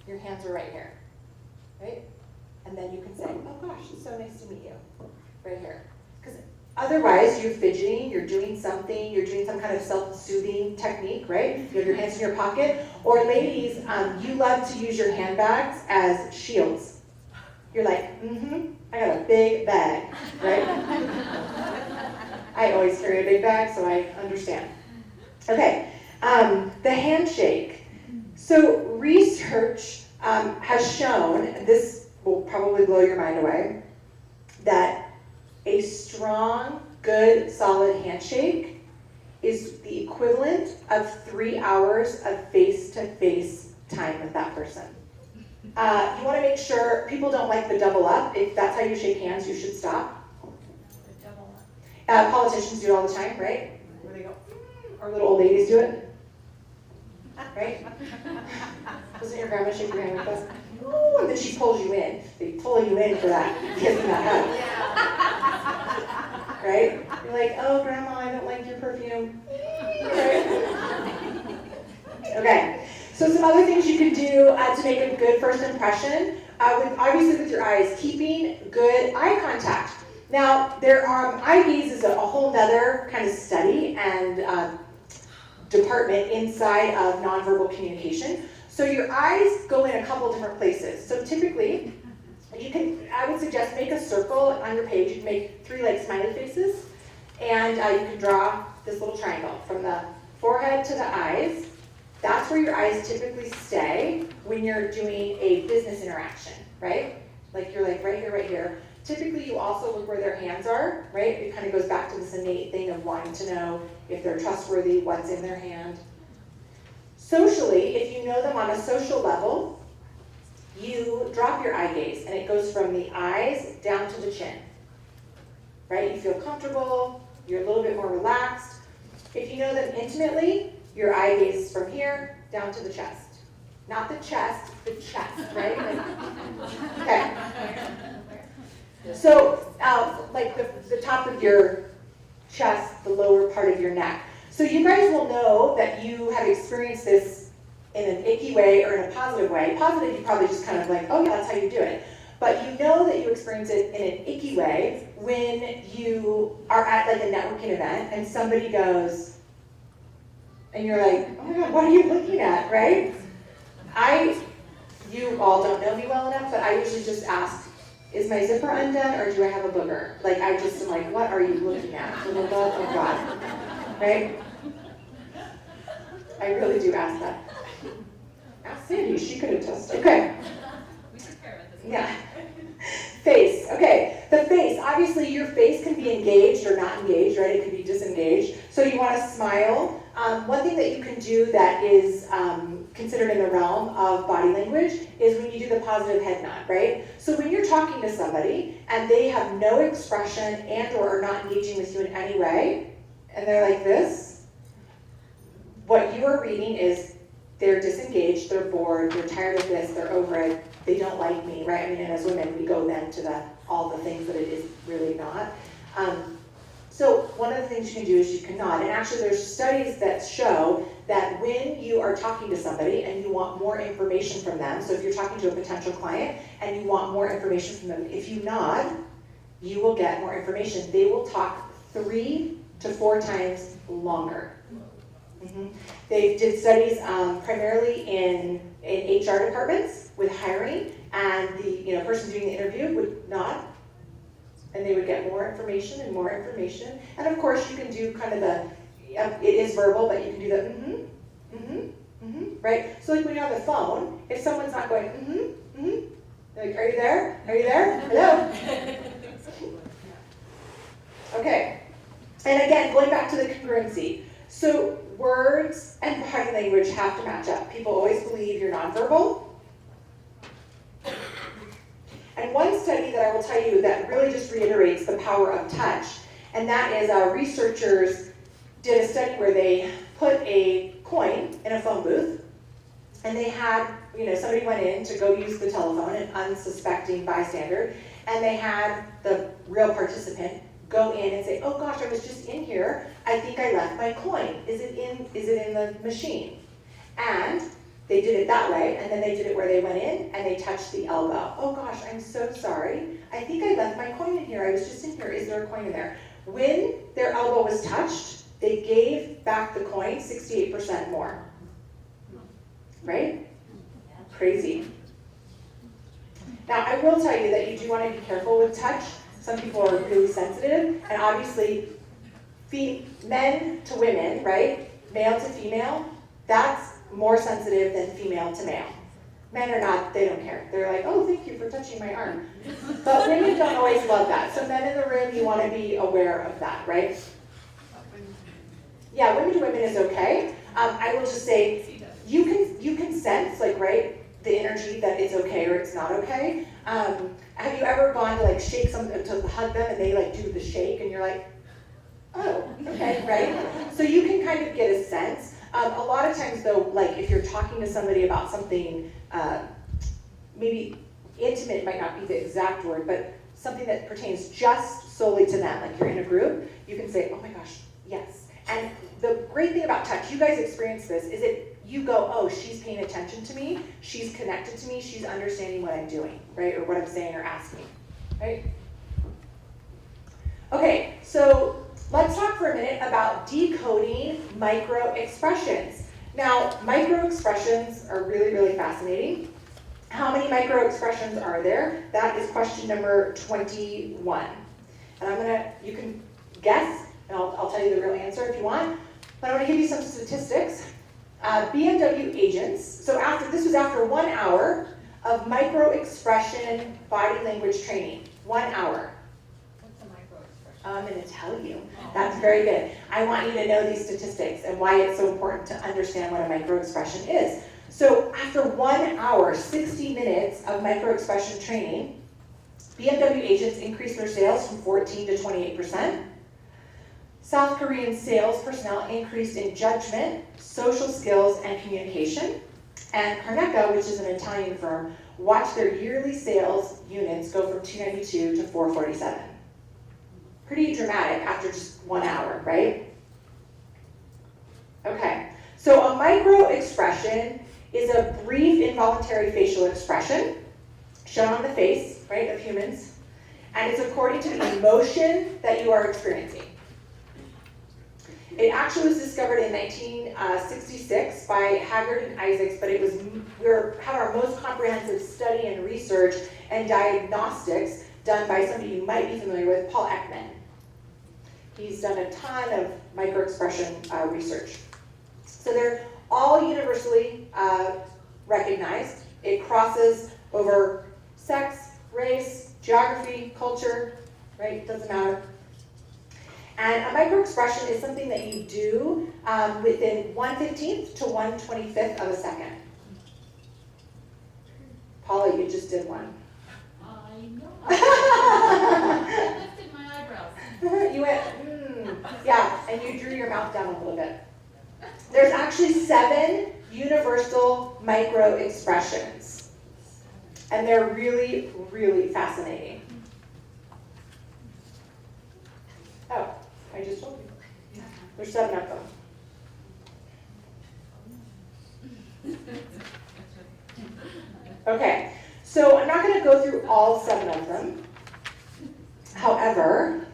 Your hands are right here, right? And then you can say, oh gosh, it's so nice to meet you, right here. Because otherwise, you're fidgeting, you're doing some kind of self-soothing technique, right? You have your hands in your pocket. Or ladies, you love to use your handbags as shields. You're like, I got a big bag, right? I always carry a big bag, so I understand. Okay, the handshake. So research has shown, this will probably blow your mind away, that a strong, good, solid handshake is the equivalent of 3 hours of face-to-face time with that person. You want to make sure people don't like the double up. If that's how you shake hands, you should stop. Politicians do it all the time, right? Where they go, or little old ladies do it, right? Doesn't your grandma shake your hand like this? Ooh, and then she pulls you in. They pull you in for that kiss and that hug. Right? You're like, oh, grandma, I don't like your perfume. Right? Okay. So some other things you can do to make a good first impression, obviously with your eyes, keeping good eye contact. Now, eye gaze is a whole nother kind of study and department inside of nonverbal communication. So your eyes go in a couple different places. So typically, I would suggest make a circle on your page. You can make 3 like smiley faces, and you can draw this little triangle from the forehead to the eyes. That's where your eyes typically stay when you're doing a business interaction, right? Like you're like right here, right here. Typically, you also look where their hands are, right? It kind of goes back to this innate thing of wanting to know if they're trustworthy, what's in their hand. Socially, if you know them on a social level, you drop your eye gaze, and it goes from the eyes down to the chin, right? You feel comfortable, you're a little bit more relaxed. If you know them intimately, your eye gaze is from here down to the chest. Not the chest, the chest, right? Okay. So, like the top of your chest, the lower part of your neck. So you guys will know that you have experienced this in an icky way or in a positive way. Positive, you probably just kind of like, oh yeah, that's how you do it. But you know that you experience it in an icky way when you are at like a networking event and somebody goes, and you're like, oh my God, what are you looking at, right? You all don't know me well enough, but I usually just ask, is my zipper undone or do I have a booger? Like I just am like, what are you looking at? For the love of God, right? I really do ask that. Ask Sandy, she could attest. Okay. We took care of it this Yeah. Face. Okay. The face. Obviously, your face can be engaged or not engaged, right? It could be disengaged. So you want to smile. One thing that you can do that is considered in the realm of body language is when you do the positive head nod, right? So when you're talking to somebody and they have no expression and or are not engaging with you in any way, and they're like this, what you are reading is they're disengaged, they're bored, they're tired of this, they're over it, they don't like me, right? I mean, and as women, we go then to all the things that it is really not. So one of the things you can do is you can nod. And actually there's studies that show that when you are talking to somebody and you want more information from them, so if you're talking to a potential client and you want more information from them, if you nod, you will get more information. They will talk 3 to 4 times longer. They did studies primarily in HR departments with hiring, and the person doing the interview would nod, and they would get more information and more information. And of course, you can do kind of it is verbal, but you can do the right? So like when you're on the phone, if someone's not going like, are you there? Are you there? Hello? Okay. And again, going back to the congruency. So words and body language have to match up. People always believe you're nonverbal. And one study that I will tell you that really just reiterates the power of touch, and that is researchers did a study where they put a coin in a phone booth, and they had, somebody went in to go use the telephone, an unsuspecting bystander, and they had the real participant go in and say, oh gosh, I was just in here, I think I left my coin. Is it in the machine? And they did it that way, and then they did it where they went in and they touched the elbow. Oh gosh, I'm so sorry. I think I left my coin in here. I was just in here. Is there a coin in there? When their elbow was touched, they gave back the coin 68% more. Right? Crazy. Now, I will tell you that you do want to be careful with touch. Some people are really sensitive, and obviously, men to women, right? Male to female, that's more sensitive than female to male. Men are not, they don't care. They're like, oh, thank you for touching my arm. But women don't always love that. So men in the room, you want to be aware of that, right? Yeah, women to women is okay. I will just say, you can sense, like, right, the energy that it's okay or it's not okay. Have you ever gone to like shake someone, to hug them, and they like do the shake, and you're like, oh, okay, right? So you can kind of get a sense. A lot of times though, like if you're talking to somebody about something, maybe intimate might not be the exact word, but something that pertains just solely to them, like you're in a group, you can say, oh my gosh, yes. And the great thing about touch, you guys experience this, is you go, oh, she's paying attention to me, she's connected to me, she's understanding what I'm doing, right? Or what I'm saying or asking, right? Okay, so let's talk for a minute about decoding micro expressions. Now, micro expressions are really, really fascinating. How many micro expressions are there? That is question number 21. And you can guess, and I'll tell you the real answer if you want, but I'm gonna give you some statistics. BMW agents, this was after 1 hour of micro expression body language training. 1 hour. What's a micro expression? I'm going to tell you. That's very good. I want you to know these statistics and why it's so important to understand what a micro expression is. So after 1 hour, 60 minutes of micro expression training, BMW agents increased their sales from 14 to 28%. South Korean sales personnel increased in judgment, social skills, and communication. And Carneca, which is an Italian firm, watched their yearly sales units go from 292 to 447. Pretty dramatic after just 1 hour, right? Okay, so a micro expression is a brief involuntary facial expression shown on the face, right, of humans, and it's according to the emotion that you are experiencing. It actually was discovered in 1966 by Haggard and Isaacs, but we had our most comprehensive study and research and diagnostics done by somebody you might be familiar with, Paul Ekman. He's done a ton of microexpression research. So they're all universally recognized. It crosses over sex, race, geography, culture, right? Doesn't matter. And a microexpression is something that you do within 1/15th to 1/25th of a second. you just did one. I know. I lifted my eyebrows. You went, yeah, and you drew your mouth down a little bit. There's actually 7 universal micro expressions. And they're really, really fascinating. Oh, I just told you. There's 7 of them. Okay, so I'm not going to go through all 7 of them. However,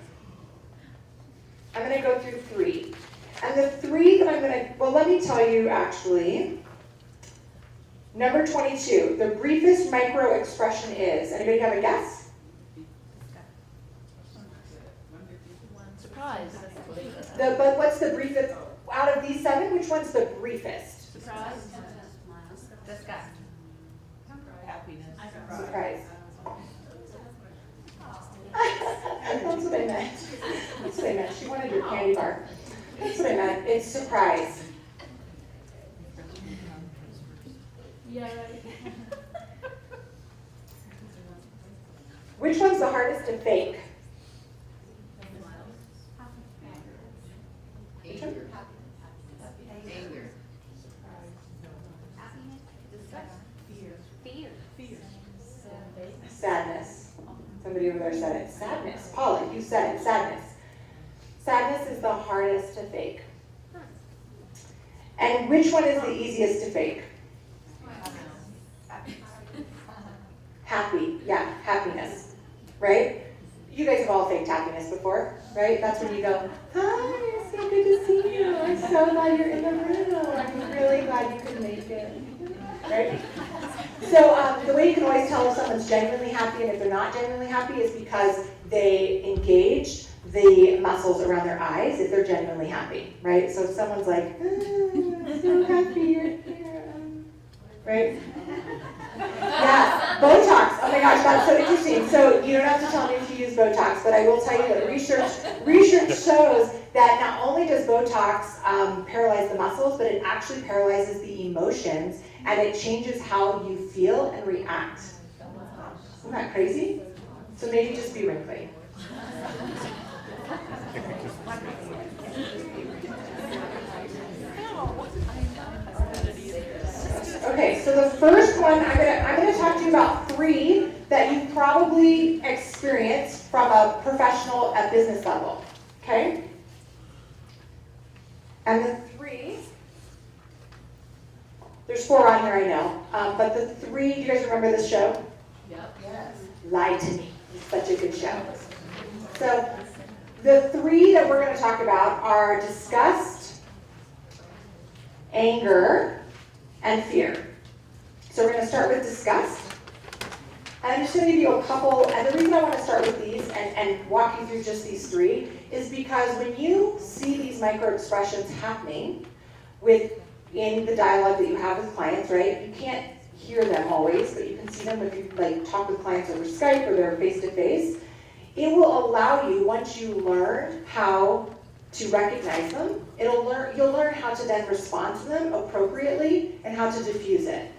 I'm going to go through 3. And the 3 that I'm going to, well, let me tell you actually. Number 22, the briefest micro expression is, anybody have a guess? Surprise. But what's the briefest, out of these 7, which one's the briefest? Surprise. Disgust. Happiness. Surprise. That's what I meant. That's what I meant. She wanted your candy bar. That's what I meant. It's surprise. Yeah, right. Which one's the hardest to fake? Which one? Anger. Sadness. Somebody over there said it. Sadness. Paula, you said it. Sadness. Sadness is the hardest to fake. And which one is the easiest to fake? Happy. Yeah, happiness. Right? You guys have all faked happiness before, right? That's when you go, hi, it's so good to see you. I'm so glad you're in the room. I'm really glad you could make it. Right? So the way you can always tell if someone's genuinely happy and if they're not genuinely happy is because they engage the muscles around their eyes if they're genuinely happy, right? So if someone's like, I'm so happy you're here, right? Yeah, Botox. Oh my gosh, that's so interesting. So you don't have to tell me if you use Botox, but I will tell you that research shows that not only does Botox paralyze the muscles, but it actually paralyzes the emotions and it changes how you feel and react. Isn't that crazy? So maybe just be wrinkly. Okay, so the first one, I'm gonna talk to you about 3 that you've probably experienced from a professional at business level, okay? And the 3, there's 4 on here, I know, but the 3, do you guys remember this show? Yep. Yes. Lie to Me. It's such a good show. So the 3 that we're gonna talk about are disgust, anger, and fear. So we're going to start with disgust. And I'm just going to give you a couple, and the reason I want to start with these and walk you through just these 3 is because when you see these micro expressions happening in the dialogue that you have with clients, right? You can't hear them always, but you can see them if you talk with clients over Skype or they're face-to-face. It will allow you, once you learn how to recognize them, you'll learn how to then respond to them appropriately and how to diffuse it.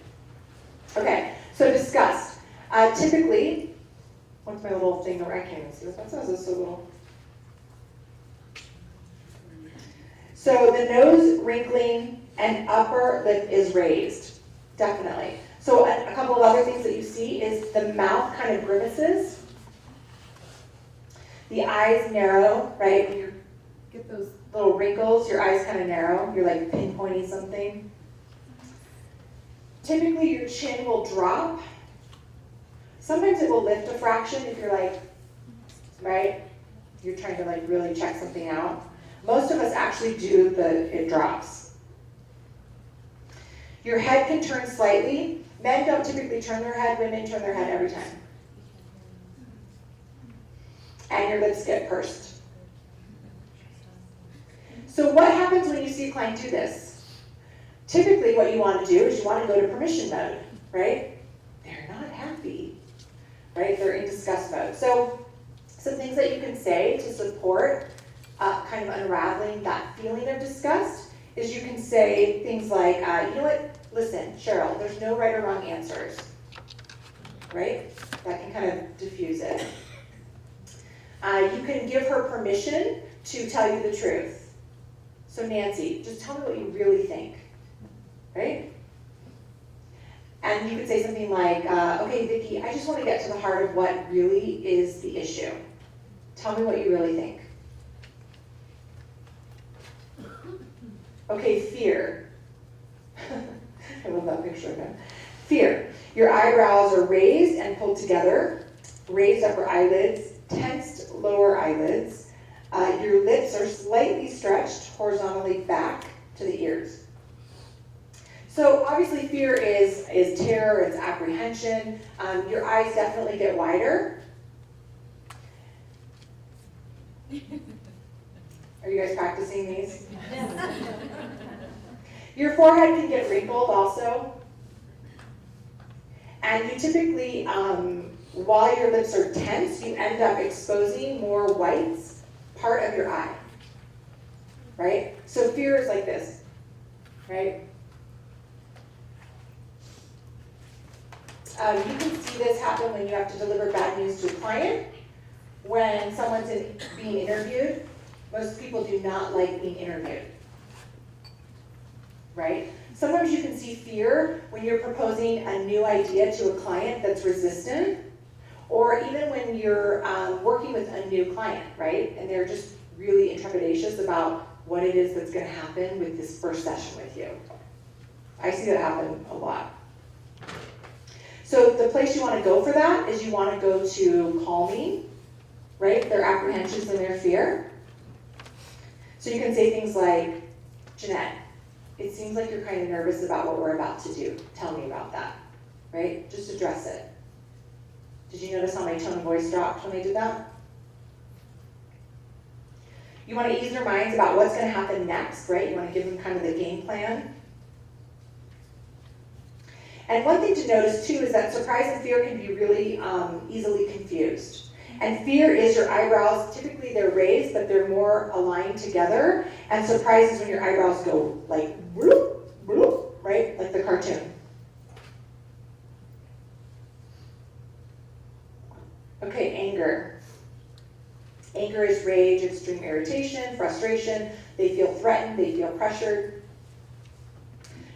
Okay, so disgust. Typically, what's my little thing over? I can't even see this. What's this so little? So the nose wrinkling and upper lip is raised, definitely. So a couple of other things that you see is the mouth kind of grimaces. The eyes narrow, right? When you get those little wrinkles, your eyes kind of narrow. You're like pinpointing something. Typically, your chin will drop. Sometimes it will lift a fraction if you're like, right? You're trying to really check something out. Most of us actually do it drops. Your head can turn slightly. Men don't typically turn their head, women turn their head every time. And your lips get pursed. So what happens when you see a client do this? Typically what you want to do is you want to go to permission mode, right? They're not happy, right? They're in disgust mode. So some things that you can say to support kind of unraveling that feeling of disgust is you can say things like, you know what, listen, Cheryl, there's no right or wrong answers. right? That can kind of diffuse it. You can give her permission to tell you the truth. So Nancy, just tell me what you really think, right? And you could say something like, okay, Vicki, I just want to get to the heart of what really is the issue. Tell me what you really think. Okay, fear. I love that picture again. Fear. Your eyebrows are raised and pulled together, raised upper eyelids, tensed lower eyelids. Your lips are slightly stretched horizontally back to the ears. So obviously fear is terror, it's apprehension. Your eyes definitely get wider. Are you guys practicing these? Your forehead can get wrinkled also. And you typically, while your lips are tense, you end up exposing more whites, part of your eye, right? So fear is like this, right? You can see this happen when you have to deliver bad news to a client, when someone's being interviewed. Most people do not like being interviewed, right? Sometimes you can see fear when you're proposing a new idea to a client that's resistant, or even when you're working with a new client, right? And they're just really intrepidatious about what it is that's going to happen with this first session with you. I see that happen a lot. So the place you want to go for that is you want to go to calming, right? Their apprehensions and their fear. So you can say things like, Jeanette, it seems like you're kind of nervous about what we're about to do. Tell me about that, right? Just address it. Did you notice how my tone of voice dropped when I did that? You want to ease their minds about what's going to happen next, right? You want to give them kind of the game plan. And one thing to notice too is that surprise and fear can be really easily confused. And fear is your eyebrows, typically they're raised, but they're more aligned together. And surprise is when your eyebrows go like, bloop, bloop, right? Like the cartoon. Okay, anger. Anger is rage, extreme irritation, frustration. They feel threatened, they feel pressured.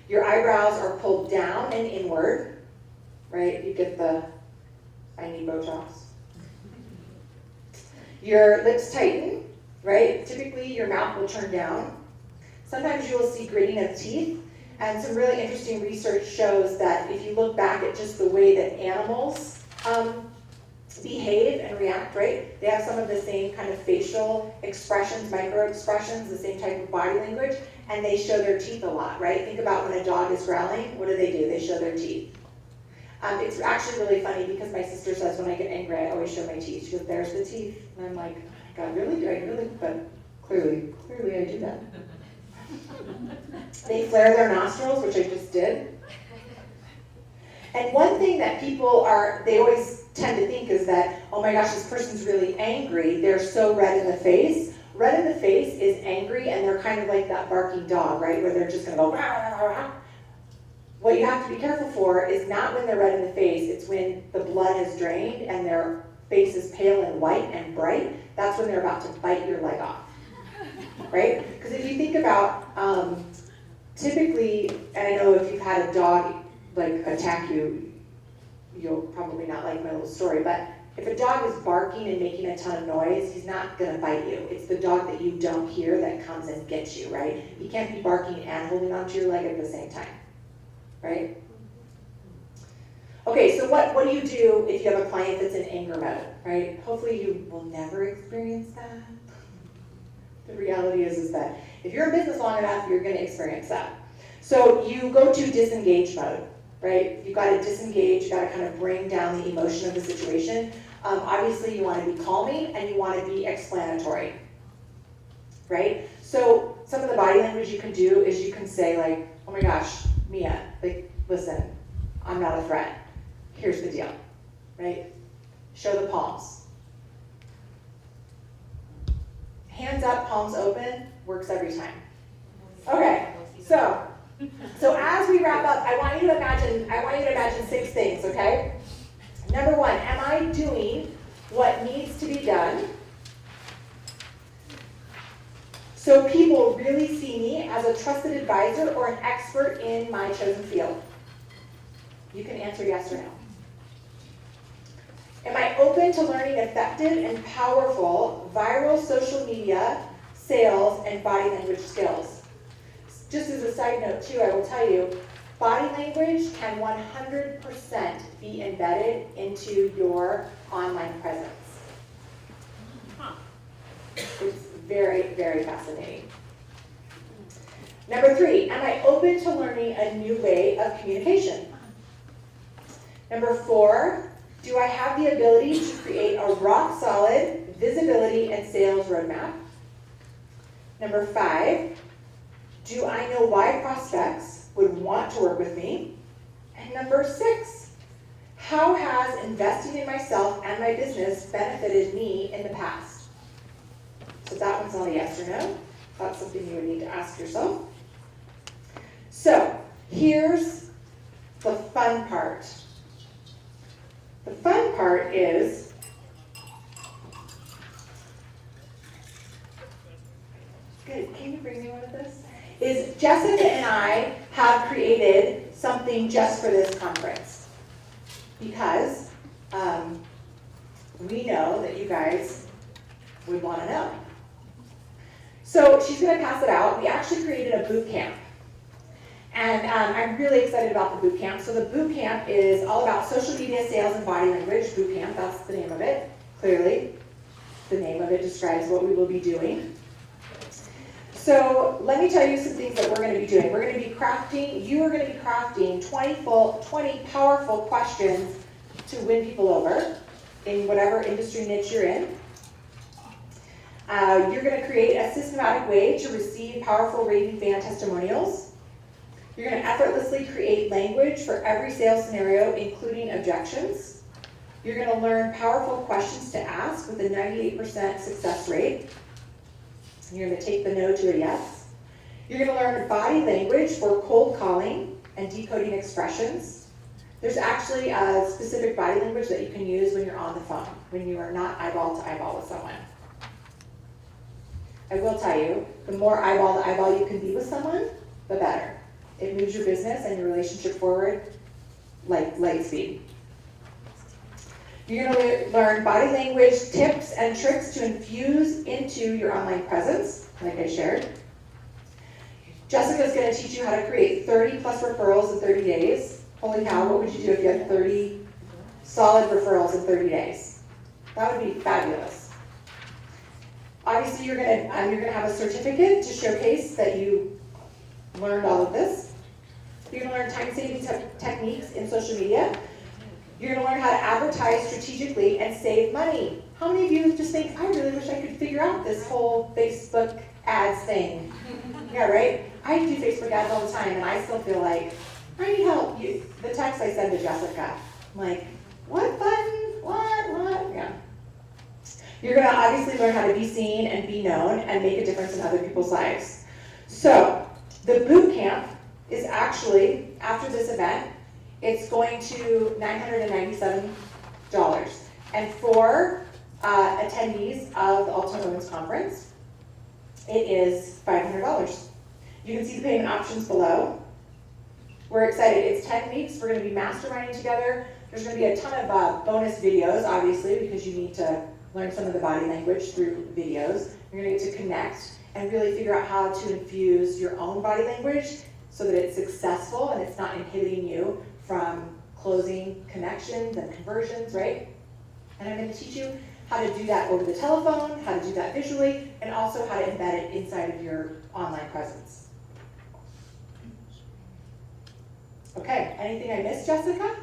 Your eyebrows are pulled down and inward, right? You get the, I need Botox. Your lips tighten, right? Typically your mouth will turn down. Sometimes you will see gritting of teeth, and some really interesting research shows that if you look back at just the way that animals behave and react, right? They have some of the same kind of facial expressions, micro expressions, the same type of body language, and they show their teeth a lot, right? Think about when a dog is growling, what do? They show their teeth. It's actually really funny because my sister says when I get angry, I always show my teeth. She goes, there's the teeth. And I'm like, God, really? Do I really? But clearly I do that. They flare their nostrils, which I just did. And one thing that they always tend to think is that, oh my gosh, this person's really angry. They're so red in the face. Red in the face is angry, and they're kind of like that barking dog, right? Where they're just going to go, rah, rah, rah. What you have to be careful for is not when they're red in the face, it's when the blood has drained and their face is pale and white and bright. That's when they're about to bite your leg off, right? Because if you think about, typically, and I know if you've had a dog like attack you, you'll probably not like my little story, but if a dog is barking and making a ton of noise, he's not going to bite you. It's the dog that you don't hear that comes and gets you, right? He can't be barking and holding onto your leg at the same time. Right? Okay, so what do you do if you have a client that's in anger mode, right? Hopefully you will never experience that. The reality is that if you're in business long enough, you're going to experience that. So you go to disengage mode, right? You've got to disengage, you've got to kind of bring down the emotion of the situation. Obviously you want to be calming and you want to be explanatory, right? So some of the body language you can do is you can say like, oh my gosh, Mia, like, listen, I'm not a threat. Here's the deal, right? Show the palms. Hands up, palms open, works every time. Okay, so as we wrap up, I want you to imagine 6 things, okay? Number one, am I doing what needs to be done so people really see me as a trusted advisor or an expert in my chosen field? You can answer yes or no. Am I open to learning effective and powerful viral social media, sales, and body language skills? Just as a side note too, I will tell you, body language can 100% be embedded into your online presence. It's very, very fascinating. Number three, am I open to learning a new way of communication? Number four, do I have the ability to create a rock-solid visibility and sales roadmap? Number five, do I know why prospects would want to work with me? And number six, how has investing in myself and my business benefited me in the past? So that one's not a yes or no. That's something you would need to ask yourself. So here's the fun part. The fun part is good. Can you bring me one of this? Is Jessica and I have created something just for this conference because we know that you guys would want to know. So she's going to pass it out. We actually created a boot camp. And I'm really excited about the boot camp. So the boot camp is all about social media, sales, and body language. Boot camp, that's the name of it. Clearly, the name of it describes what we will be doing. So let me tell you some things that we're going to be doing. We're going to be crafting, you are going to be crafting 20 powerful questions to win people over in whatever industry niche you're in. You're going to create a systematic way to receive powerful raving fan testimonials. You're going to effortlessly create language for every sales scenario, including objections. You're going to learn powerful questions to ask with a 98% success rate. You're going to take the no to a yes. You're going to learn body language for cold calling and decoding expressions. There's actually a specific body language that you can use when you're on the phone, when you are not eyeball to eyeball with someone. I will tell you, the more eyeball to eyeball you can be with someone, the better. It moves your business and your relationship forward like light speed. You're going to learn body language tips and tricks to infuse into your online presence, like I shared. Jessica's going to teach you how to create 30 plus referrals in 30 days. Holy cow, what would you do if you had 30 solid referrals in 30 days? That would be fabulous. Obviously, you're going to have a certificate to showcase that you learned all of this. You're going to learn time-saving techniques in social media. You're going to learn how to advertise strategically and save money. How many of you just think, I really wish I could figure out this whole Facebook ads thing? Yeah, right? I do Facebook ads all the time, and I still feel like, I need help. The text I send to Jessica, I'm like, what button? What? Yeah. You're going to obviously learn how to be seen and be known and make a difference in other people's lives. So, the boot camp is actually, after this event, it's going to $997. And for attendees of the Ultimate Women's Conference, it is $500. You can see the payment options below. We're excited. It's 10 weeks. We're going to be masterminding together. There's going to be a ton of bonus videos, obviously, because you need to learn some of the body language through videos. You're going to get to connect and really figure out how to infuse your own body language so that it's successful and it's not inhibiting you from closing connections and conversions, right? And I'm going to teach you how to do that over the telephone, how to do that visually, and also how to embed it inside of your online presence. Okay, anything I missed, Jessica?